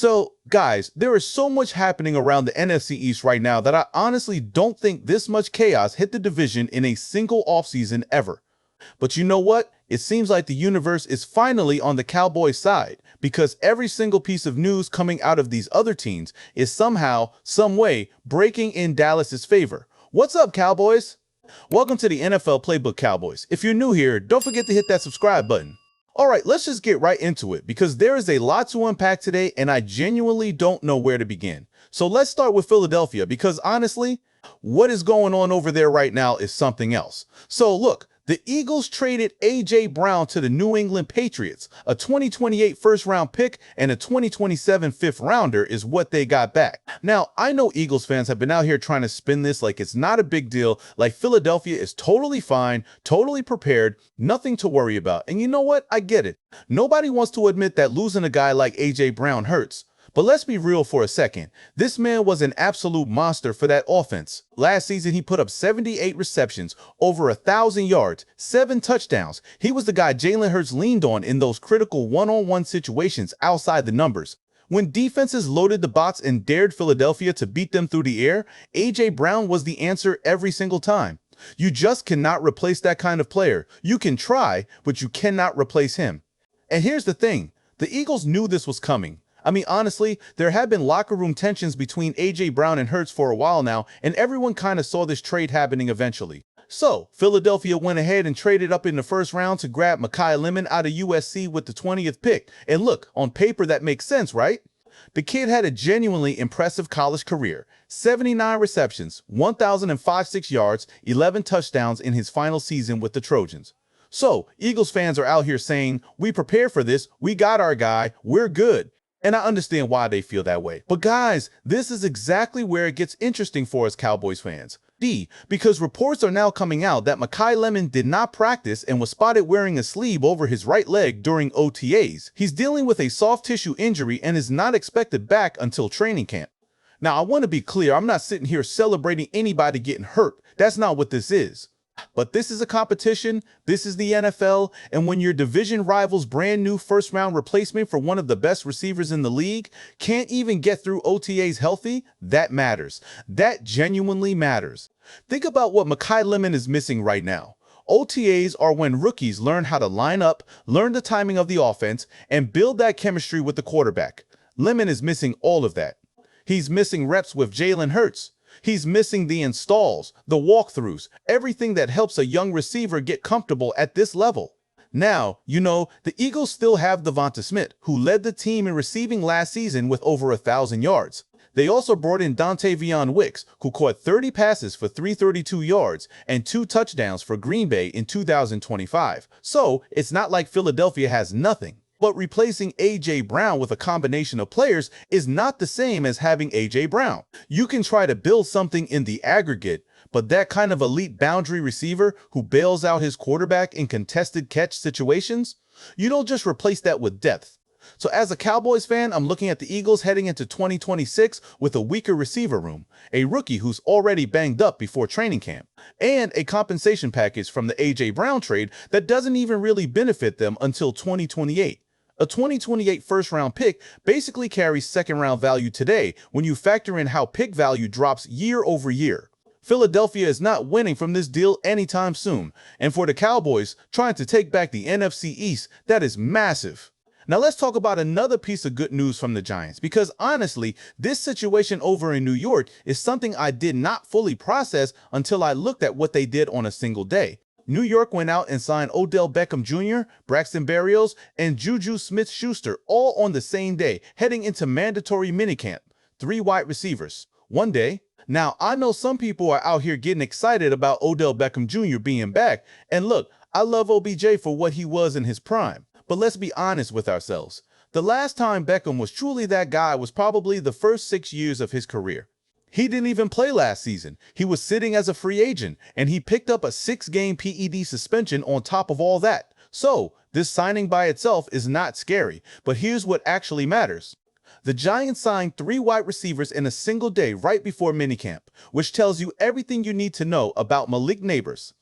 So, guys, there is so much happening around the NFC East right now that I honestly don't think this much chaos hit the division in a single offseason ever. But you know what? It seems like the universe is finally on the Cowboys' side because every single piece of news coming out of these other teams is somehow, some way, breaking in Dallas's favor. What's up, Cowboys? Welcome to the NFL Playbook, Cowboys. If you're new here, don't forget to hit that subscribe button. Alright, let's just get right into it because there is a lot to unpack today and I genuinely don't know where to begin. So let's start with Philadelphia because honestly, what is going on over there right now is something else. So look, the Eagles traded A.J. Brown to the New England Patriots. A 2028 first-round pick and a 2027 fifth-rounder is what they got back. Now, I know Eagles fans have been out here trying to spin this like it's not a big deal, like Philadelphia is totally fine, totally prepared, nothing to worry about. And you know what? I get it. Nobody wants to admit that losing a guy like A.J. Brown hurts. But let's be real for a second. This man was an absolute monster for that offense. Last season, he put up 78 receptions, over 1,000 yards, 7 touchdowns. He was the guy Jalen Hurts leaned on in those critical one-on-one situations outside the numbers. When defenses loaded the box and dared Philadelphia to beat them through the air, A.J. Brown was the answer every single time. You just cannot replace that kind of player. You can try, but you cannot replace him. And here's the thing. The Eagles knew this was coming. I mean, honestly, there have been locker room tensions between A.J. Brown and Hurts for a while now, and everyone kind of saw this trade happening eventually. So, Philadelphia went ahead and traded up in the first round to grab Makai Lemon out of USC with the 20th pick. And look, on paper that makes sense, right? The kid had a genuinely impressive college career. 79 receptions, 1,056 yards, 11 touchdowns in his final season with the Trojans. So, Eagles fans are out here saying, we prepared for this, we got our guy, we're good. And I understand why they feel that way. But guys, this is exactly where it gets interesting for us Cowboys fans. Because reports are now coming out that Makai Lemon did not practice and was spotted wearing a sleeve over his right leg during OTAs. He's dealing with a soft tissue injury and is not expected back until training camp. Now, I want to be clear, I'm not sitting here celebrating anybody getting hurt. That's not what this is. But this is a competition, this is the NFL, and when your division rival's brand new first-round replacement for one of the best receivers in the league can't even get through OTAs healthy, that matters. That genuinely matters. Think about what Makai Lemon is missing right now. OTAs are when rookies learn how to line up, learn the timing of the offense, and build that chemistry with the quarterback. Lemon is missing all of that. He's missing reps with Jalen Hurts. He's missing the installs, the walkthroughs, everything that helps a young receiver get comfortable at this level. Now, you know, the Eagles still have Devonta Smith, who led the team in receiving last season with over 1,000 yards. They also brought in Dontavion Wicks, who caught 30 passes for 332 yards and 2 touchdowns for Green Bay in 2025. So, it's not like Philadelphia has nothing. But replacing A.J. Brown with a combination of players is not the same as having A.J. Brown. You can try to build something in the aggregate, but that kind of elite boundary receiver who bails out his quarterback in contested catch situations, you don't just replace that with depth. So as a Cowboys fan, I'm looking at the Eagles heading into 2026 with a weaker receiver room, a rookie who's already banged up before training camp, and a compensation package from the A.J. Brown trade that doesn't even really benefit them until 2028. A 2028 first-round pick basically carries second-round value today when you factor in how pick value drops year over year. Philadelphia is not winning from this deal anytime soon, and for the Cowboys, trying to take back the NFC East, that is massive. Now let's talk about another piece of good news from the Giants, because honestly, this situation over in New York is something I did not fully process until I looked at what they did on a single day. New York went out and signed Odell Beckham Jr., Braxton Berrios, and JuJu Smith-Schuster all on the same day, heading into mandatory minicamp. 3 wide receivers. One day. Now, I know some people are out here getting excited about Odell Beckham Jr. being back, and look, I love OBJ for what he was in his prime. But let's be honest with ourselves. The last time Beckham was truly that guy was probably the first 6 years of his career. He didn't even play last season. He was sitting as a free agent, and he picked up a 6-game PED suspension on top of all that. So, this signing by itself is not scary, but here's what actually matters. The Giants signed 3 wide receivers in a single day right before minicamp, which tells you everything you need to know about Malik Nabers.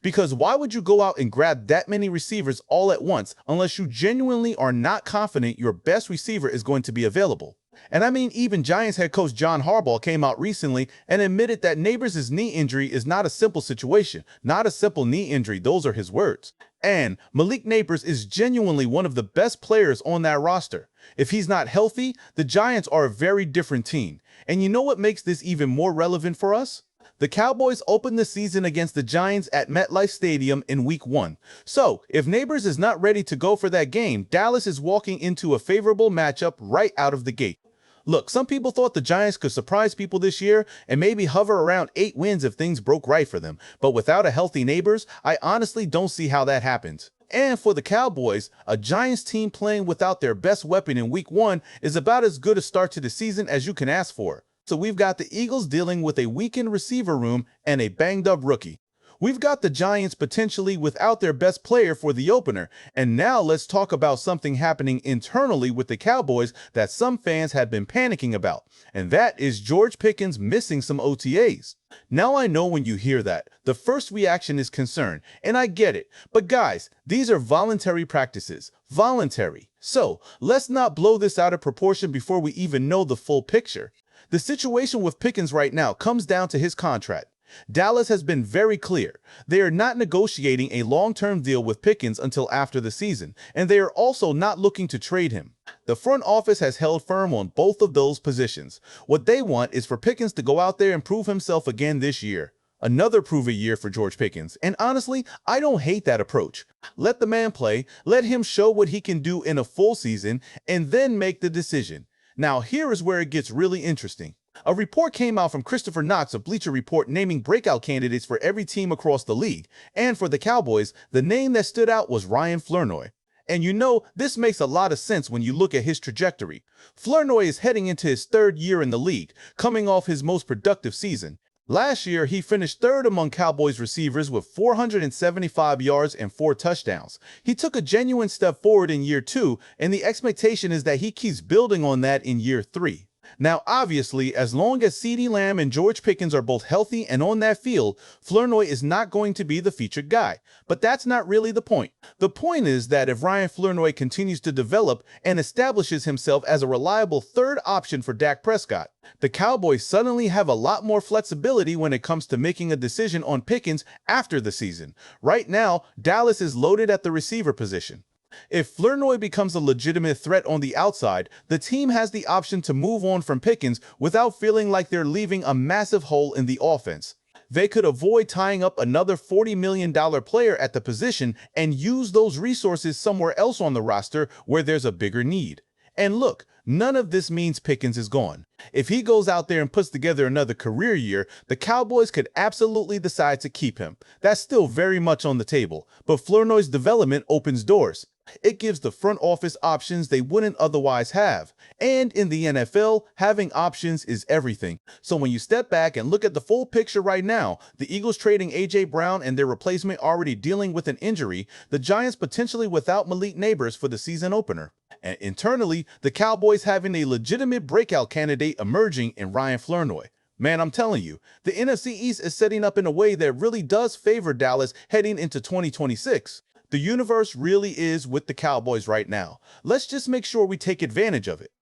Because why would you go out and grab that many receivers all at once unless you genuinely are not confident your best receiver is going to be available? And I mean, even Giants head coach John Harbaugh came out recently and admitted that Nabers' knee injury is not a simple situation, not a simple knee injury. Those are his words. And Malik Nabers is genuinely one of the best players on that roster. If he's not healthy, the Giants are a very different team. And you know what makes this even more relevant for us? The Cowboys opened the season against the Giants at MetLife Stadium in Week 1. So, if Nabers is not ready to go for that game, Dallas is walking into a favorable matchup right out of the gate. Look, some people thought the Giants could surprise people this year and maybe hover around 8 wins if things broke right for them. But without a healthy Nabers, I honestly don't see how that happens. And for the Cowboys, a Giants team playing without their best weapon in Week 1 is about as good a start to the season as you can ask for. So we've got the Eagles dealing with a weakened receiver room and a banged-up rookie. We've got the Giants potentially without their best player for the opener. And now let's talk about something happening internally with the Cowboys that some fans have been panicking about. And that is George Pickens missing some OTAs. Now I know when you hear that, the first reaction is concern, and I get it. But guys, these are voluntary practices. Voluntary. So let's not blow this out of proportion before we even know the full picture. The situation with Pickens right now comes down to his contract. Dallas has been very clear. They are not negotiating a long-term deal with Pickens until after the season, and they are also not looking to trade him. The front office has held firm on both of those positions. What they want is for Pickens to go out there and prove himself again this year. Another prove-it year for George Pickens, and honestly, I don't hate that approach. Let the man play, let him show what he can do in a full season, and then make the decision. Now, here is where it gets really interesting. A report came out from Christopher Knox of Bleacher Report naming breakout candidates for every team across the league, and for the Cowboys, the name that stood out was Ryan Flournoy. And you know, this makes a lot of sense when you look at his trajectory. Flournoy is heading into his 3rd year in the league, coming off his most productive season. Last year, he finished 3rd among Cowboys receivers with 475 yards and 4 touchdowns. He took a genuine step forward in year 2, and the expectation is that he keeps building on that in year 3. Now, obviously, as long as CeeDee Lamb and George Pickens are both healthy and on that field, Flournoy is not going to be the featured guy. But that's not really the point. The point is that if Ryan Flournoy continues to develop and establishes himself as a reliable 3rd option for Dak Prescott, the Cowboys suddenly have a lot more flexibility when it comes to making a decision on Pickens after the season. Right now, Dallas is loaded at the receiver position. If Flournoy becomes a legitimate threat on the outside, the team has the option to move on from Pickens without feeling like they're leaving a massive hole in the offense. They could avoid tying up another $40 million player at the position and use those resources somewhere else on the roster where there's a bigger need. And look, none of this means Pickens is gone. If he goes out there and puts together another career year, the Cowboys could absolutely decide to keep him. That's still very much on the table, but Flournoy's development opens doors. It gives the front office options they wouldn't otherwise have. And in the NFL, having options is everything. So when you step back and look at the full picture right now, the Eagles trading A.J. Brown and their replacement already dealing with an injury, the Giants potentially without Malik Nabers for the season opener. And internally, the Cowboys having a legitimate breakout candidate emerging in Ryan Flournoy. Man, I'm telling you, the NFC East is setting up in a way that really does favor Dallas heading into 2026. The universe really is with the Cowboys right now. Let's just make sure we take advantage of it.